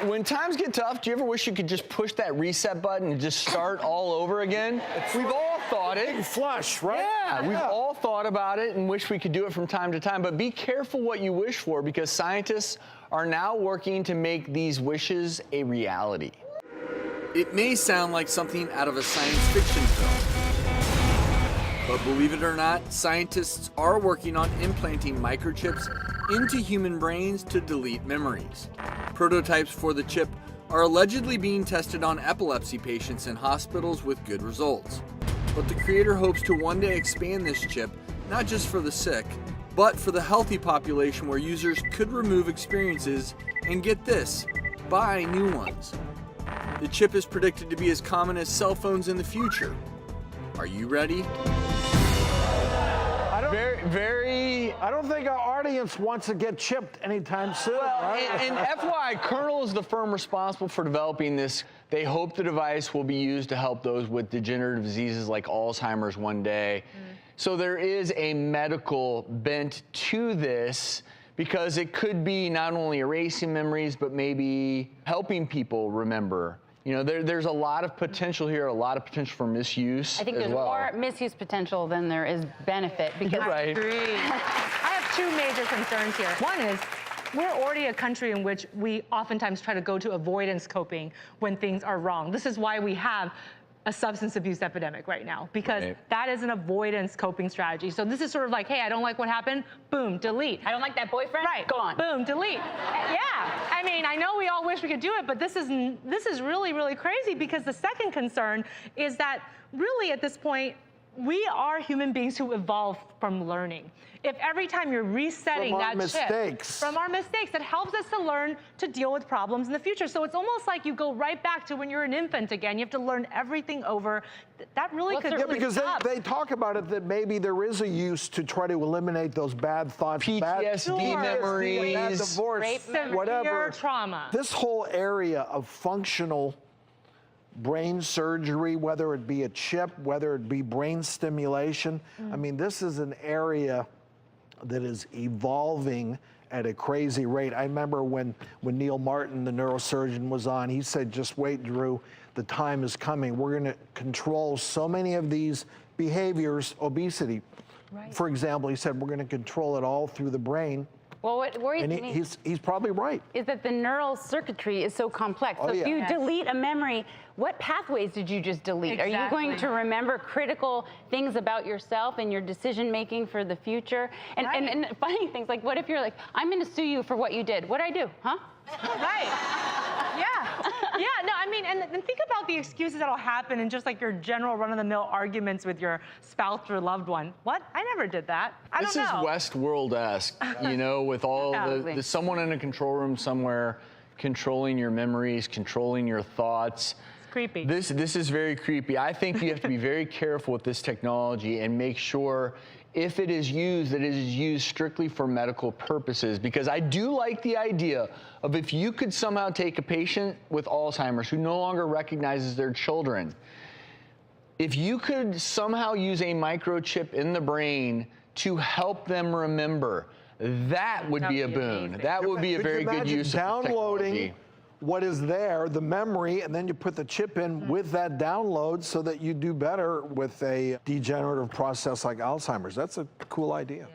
When times get tough, do you ever wish you could just push that reset button and just start all over again? We've all thought it. Big flush, right? Yeah, we've all thought about it and wish we could do it from time to time. But be careful what you wish for, because scientists are now working to make these wishes a reality. It may sound like something out of a science fiction film, but believe it or not, scientists are working on implanting microchips into human brains to delete memories. Prototypes for the chip are allegedly being tested on epilepsy patients in hospitals with good results. But the creator hopes to one day expand this chip, not just for the sick, but for the healthy population, where users could remove experiences and, get this, buy new ones. The chip is predicted to be as common as cell phones in the future. Are you ready? I don't think our audience wants to get chipped anytime soon, right? And FYI, Colonel is the firm responsible for developing this. They hope the device will be used to help those with degenerative diseases like Alzheimer's one day. So there is a medical bent to this, because it could be not only erasing memories, but maybe helping people remember. You know, there's a lot of potential here, a lot of potential for misuse. I think there's more misuse potential than there is benefit. Because right. I agree. I have two major concerns here. One is, we're already a country in which we oftentimes try to go to avoidance coping when things are wrong. This is why we have a substance abuse epidemic right now, because that is an avoidance coping strategy. So this is sort of like, hey, I don't like what happened, boom, delete. I don't like that boyfriend, right, gone. Boom, delete. Yeah, I mean, I know we all wish we could do it, but this is really, really crazy, because the second concern is that really at this point, we are human beings who evolve from learning. If every time you're resetting that chip from our mistakes, it helps us to learn to deal with problems in the future. So it's almost like you go right back to when you're an infant again. You have to learn everything over. That really could be because they talk about it, that maybe there is a use to try to eliminate those bad thoughts, PTSD memories, bad divorce, whatever trauma. This whole area of functional brain surgery, whether it be a chip, whether it be brain stimulation. I mean, this is an area that is evolving at a crazy rate. I remember when Neil Martin, the neurosurgeon, was on, he said, just wait, Drew, the time is coming. We're gonna control so many of these behaviors, obesity. Right. For example, he said, we're gonna control it all through the brain. Well, what worries me he's probably right. Is that the neural circuitry is so complex. So if you delete a memory, what pathways did you just delete? Exactly. Are you going to remember critical things about yourself and your decision making for the future? And, and funny things like, what if you're like, I'm going to sue you for what you did? What'd I do? Huh? Right. Yeah, no, I mean, and think about the excuses that'll happen in just like your general run-of-the-mill arguments with your spouse or loved one. What? I never did that. I don't know. This is Westworld-esque, you know, with all the someone in a control room somewhere controlling your memories, controlling your thoughts. It's creepy. This is very creepy. I think you have to be very careful with this technology and make sure, if it is used, that it is used strictly for medical purposes. Because I do like the idea of, if you could somehow take a patient with Alzheimer's who no longer recognizes their children, if you could somehow use a microchip in the brain to help them remember, that would be a boon. That would be a very good use of technology. What is there, the memory, and then you put the chip in with that download so that you do better with a degenerative process like Alzheimer's. That's a cool idea.